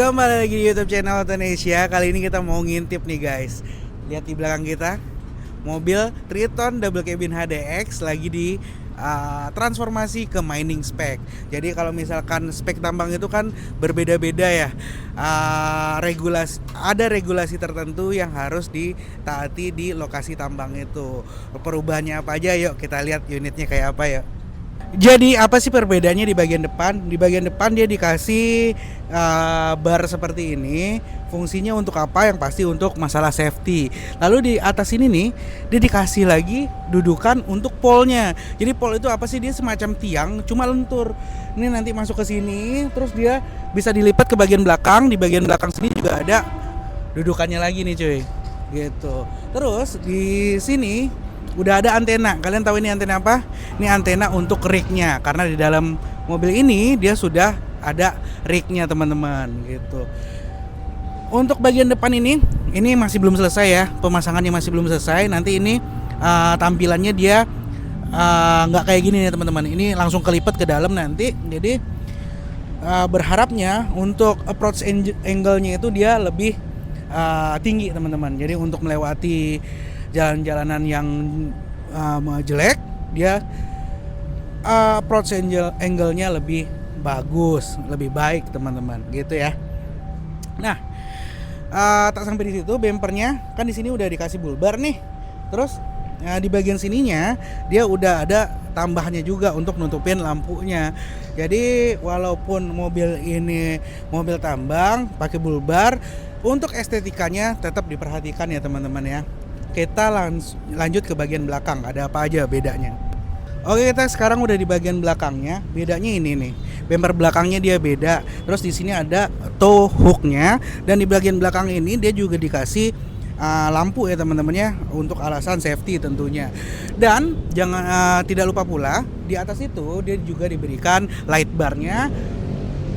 Kembali lagi di YouTube channel Indonesia. Kali ini kita mau ngintip nih guys. Lihat di belakang kita, mobil Triton Double Cabin HDX lagi di transformasi ke mining spec. Jadi kalau misalkan spek tambang itu kan berbeda-beda ya. Ada regulasi tertentu yang harus ditaati di lokasi tambang itu. Perubahannya apa aja? Yuk kita lihat unitnya kayak apa ya. Jadi apa sih perbedaannya di bagian depan? Di bagian depan dia dikasih bar seperti ini. Fungsinya untuk apa? Yang pasti untuk masalah safety. Lalu di atas ini nih, dia dikasih lagi dudukan untuk polnya. Jadi pol itu apa sih? Dia semacam tiang, cuma lentur. Ini nanti masuk ke sini, terus dia bisa dilipat ke bagian belakang. Di bagian belakang sini juga ada dudukannya lagi nih cuy. Gitu. Terus di sini udah ada antena. Kalian tahu ini antena apa? Ini antena untuk rig-nya. Karena di dalam mobil ini dia sudah ada rig-nya teman-teman gitu. Untuk bagian depan ini masih belum selesai ya. Pemasangannya masih belum selesai. Nanti ini tampilannya dia nggak kayak gini nih teman-teman. Ini langsung kelipat ke dalam nanti. Jadi berharapnya untuk approach angle-nya itu dia lebih tinggi teman-teman. Jadi untuk melewati jalan-jalanan yang jelek, dia approach angle-nya lebih bagus, lebih baik teman-teman, gitu ya. Nah, tak sampai di situ, bempernya kan di sini udah dikasih bulbar nih. Terus di bagian sininya dia udah ada tambahannya juga untuk nutupin lampunya. Jadi walaupun mobil ini mobil tambang pakai bulbar, untuk estetikanya tetap diperhatikan ya teman-teman ya. Kita lanjut ke bagian belakang, ada apa aja bedanya. Oke, kita sekarang udah di bagian belakangnya. Bedanya ini nih, bumper belakangnya dia beda. Terus di sini ada tow hooknya, dan di bagian belakang ini dia juga dikasih lampu ya teman-teman ya, untuk alasan safety tentunya. Dan jangan tidak lupa pula di atas itu dia juga diberikan light barnya.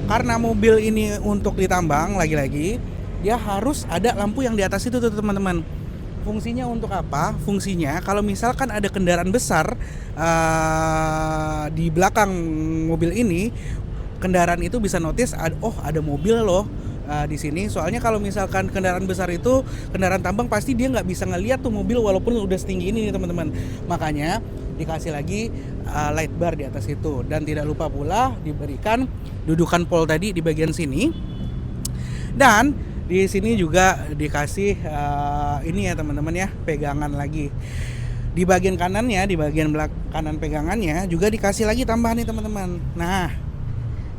Karena mobil ini untuk ditambang, lagi-lagi dia harus ada lampu yang di atas itu tuh teman-teman. Fungsinya untuk apa? Fungsinya kalau misalkan ada kendaraan besar di belakang mobil ini, kendaraan itu bisa notice ada mobil loh di sini. Soalnya kalau misalkan kendaraan besar itu kendaraan tambang, pasti dia nggak bisa ngeliat tuh mobil walaupun udah setinggi ini nih teman-teman. Makanya dikasih lagi light bar di atas itu, dan tidak lupa pula diberikan dudukan pol tadi di bagian sini. Dan di sini juga dikasih ini ya teman-teman ya, pegangan lagi. Di bagian kanannya, di bagian kanan pegangannya juga dikasih lagi tambahan nih teman-teman. Nah,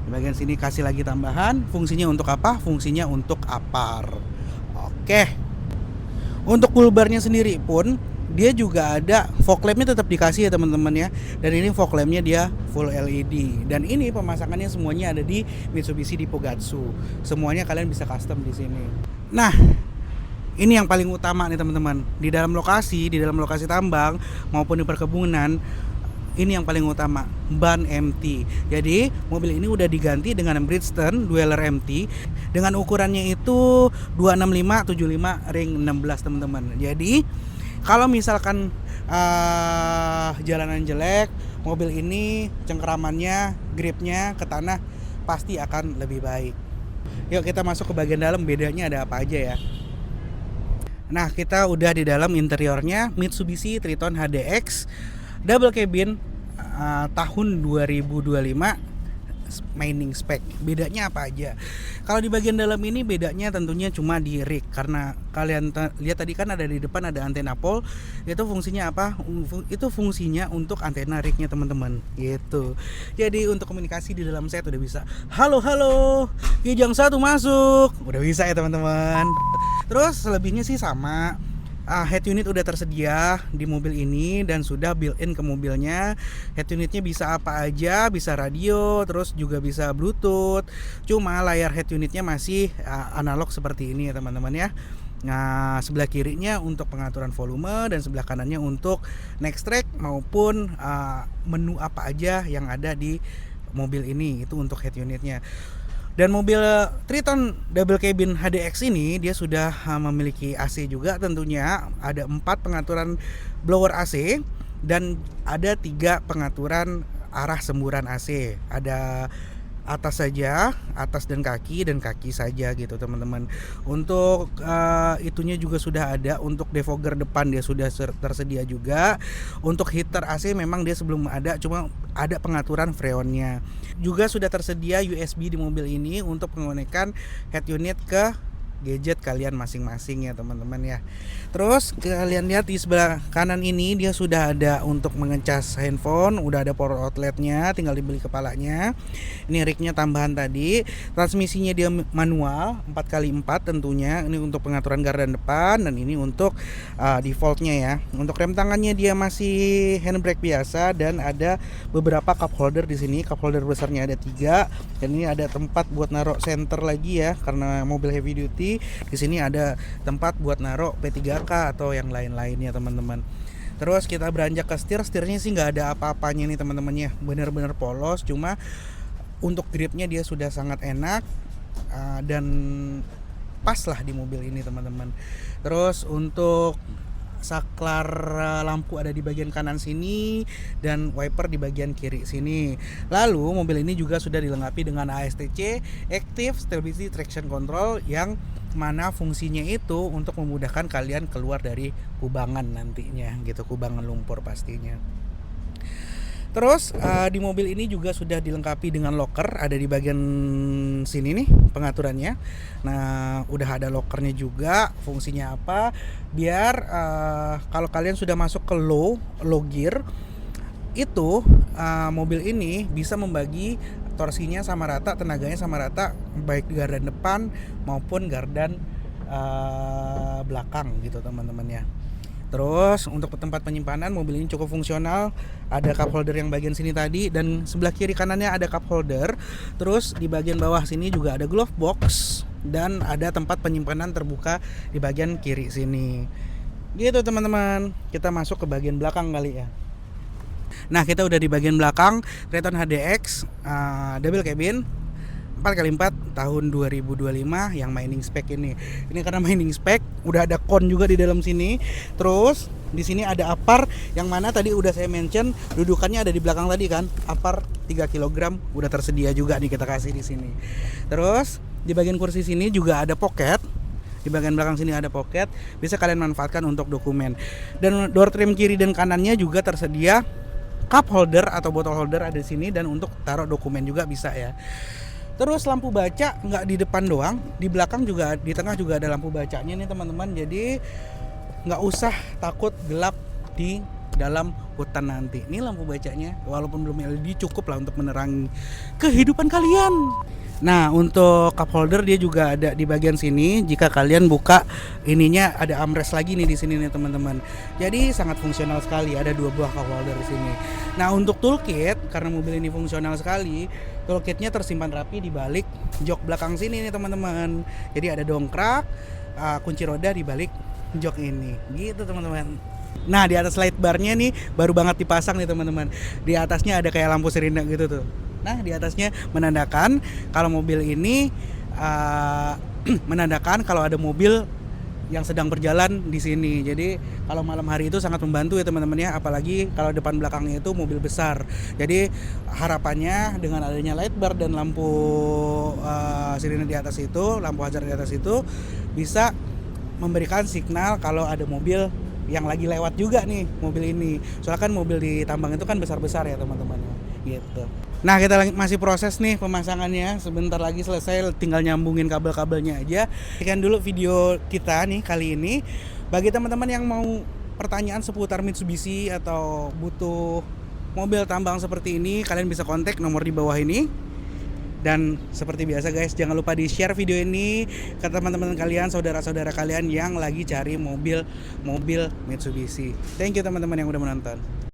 di bagian sini kasih lagi tambahan. Fungsinya untuk apa? Fungsinya untuk apar. Oke. Untuk bulbarnya sendiri pun dia juga ada fog lampnya, tetap dikasih ya teman-teman ya. Dan ini fog lampnya dia full LED. Dan ini pemasangannya semuanya ada di Mitsubishi Gatsu. Semuanya kalian bisa custom di sini. Nah, ini yang paling utama nih teman-teman. Di dalam lokasi tambang maupun di perkebunan, ini yang paling utama, ban MT. Jadi mobil ini udah diganti dengan Bridgestone Dweller MT dengan ukurannya itu 265 75 ring 16 teman-teman. Jadi kalau misalkan jalanan jelek, mobil ini cengkeramannya, gripnya ke tanah pasti akan lebih baik. Yuk kita masuk ke bagian dalam, bedanya ada apa aja ya. Nah, kita udah di dalam interiornya Mitsubishi Triton HDX Double Cabin tahun 2025 mining spec. Bedanya apa aja? Kalau di bagian dalam ini bedanya tentunya cuma di rig. Karena kalian lihat tadi kan ada di depan ada antena pol. Itu fungsinya apa? Itu fungsinya untuk antena rignya teman-teman gitu. Jadi untuk komunikasi di dalam set udah bisa halo Kijang 1 masuk, udah bisa ya teman-teman. Terus selebihnya sih sama. Head unit udah tersedia di mobil ini dan sudah built-in ke mobilnya. Head unitnya bisa apa aja, bisa radio, terus juga bisa Bluetooth. Cuma layar head unitnya masih analog seperti ini ya teman-teman ya. Nah, sebelah kirinya untuk pengaturan volume dan sebelah kanannya untuk next track maupun menu apa aja yang ada di mobil ini. Itu untuk head unitnya. Dan mobil Triton Double Cabin HDX ini dia sudah memiliki AC juga tentunya. Ada 4 pengaturan blower AC dan ada 3 pengaturan arah semburan AC. Ada atas saja, atas dan kaki saja gitu teman-teman. Untuk itunya juga sudah ada, untuk defogger depan dia sudah tersedia juga. Untuk heater AC memang dia sebelum ada, cuma ada pengaturan freonnya. Juga sudah tersedia USB di mobil ini untuk mengonekkan head unit ke gadget kalian masing-masing ya teman-teman ya. Terus kalian lihat di sebelah kanan ini dia sudah ada untuk mengecas handphone, udah ada power outletnya, tinggal dibeli kepalanya. Ini rignya tambahan tadi. Transmisinya dia manual 4x4 tentunya. Ini untuk pengaturan gardan depan dan ini untuk defaultnya ya. Untuk rem tangannya dia masih handbrake biasa dan ada beberapa cup holder di sini. Cup holder besarnya ada 3 dan ini ada tempat buat naruh center lagi ya karena mobil heavy duty. Di sini ada tempat buat naruh P3K atau yang lain-lainnya teman-teman. Terus kita beranjak ke setirnya sih nggak ada apa-apanya nih teman-teman ya, bener-bener polos. Cuma untuk gripnya dia sudah sangat enak dan pas lah di mobil ini teman-teman. Terus untuk saklar lampu ada di bagian kanan sini dan wiper di bagian kiri sini. Lalu mobil ini juga sudah dilengkapi dengan ASTC Active Stability Traction Control yang mana fungsinya itu untuk memudahkan kalian keluar dari kubangan nantinya gitu, kubangan lumpur pastinya. Terus di mobil ini juga sudah dilengkapi dengan locker, ada di bagian sini nih pengaturannya. Nah udah ada lockernya juga, fungsinya apa? Biar kalau kalian sudah masuk ke low gear itu mobil ini bisa membagi torsinya sama rata, tenaganya sama rata, baik di gardan depan maupun gardan belakang gitu teman-teman ya. Terus untuk tempat penyimpanan mobil ini cukup fungsional, ada cup holder yang bagian sini tadi dan sebelah kiri kanannya ada cup holder. Terus di bagian bawah sini juga ada glove box dan ada tempat penyimpanan terbuka di bagian kiri sini. Gitu teman-teman. Kita masuk ke bagian belakang kali ya. Nah kita udah di bagian belakang, Triton HDX double cabin 4x4 tahun 2025 yang mining spec ini. Ini karena mining spec, udah ada kon juga di dalam sini. Terus di sini ada apar yang mana tadi udah saya mention, dudukannya ada di belakang tadi kan. Apar 3 kg udah tersedia juga nih kita kasih di sini. Terus di bagian kursi sini juga ada pocket. Di bagian belakang sini ada pocket, bisa kalian manfaatkan untuk dokumen. Dan door trim kiri dan kanannya juga tersedia cup holder atau botol holder ada di sini dan untuk taruh dokumen juga bisa ya. Terus lampu baca nggak di depan doang, di belakang juga, di tengah juga ada lampu bacanya nih teman-teman. Jadi nggak usah takut gelap di dalam hutan nanti. Ini lampu bacanya, walaupun belum LED cukup lah untuk menerangi kehidupan kalian. Nah untuk cup holder dia juga ada di bagian sini. Jika kalian buka ininya ada armrest lagi nih di sini nih teman-teman. Jadi sangat fungsional sekali. Ada 2 buah cup holder di sini. Nah untuk toolkit karena mobil ini fungsional sekali, toolkitnya tersimpan rapi di balik jok belakang sini nih teman-teman. Jadi ada dongkrak, kunci roda di balik jok ini. Gitu teman-teman. Nah di atas light barnya nih baru banget dipasang nih teman-teman. Di atasnya ada kayak lampu sirine gitu tuh. Nah di atasnya menandakan kalau mobil ini menandakan kalau ada mobil yang sedang berjalan di sini. Jadi kalau malam hari itu sangat membantu ya teman-teman ya, apalagi kalau depan belakangnya itu mobil besar. Jadi harapannya dengan adanya light bar dan lampu sirine di atas itu, lampu hazard di atas itu bisa memberikan signal kalau ada mobil yang lagi lewat juga nih mobil ini. Soalnya kan mobil di tambang itu kan besar-besar ya teman-teman gitu. Nah kita masih proses nih pemasangannya, sebentar lagi selesai, tinggal nyambungin kabel-kabelnya aja. Sekian dulu video kita nih kali ini. Bagi teman-teman yang mau pertanyaan seputar Mitsubishi atau butuh mobil tambang seperti ini, kalian bisa kontak nomor di bawah ini. Dan seperti biasa guys, jangan lupa di share video ini ke teman-teman kalian, saudara-saudara kalian yang lagi cari mobil Mitsubishi. Thank you teman-teman yang udah menonton.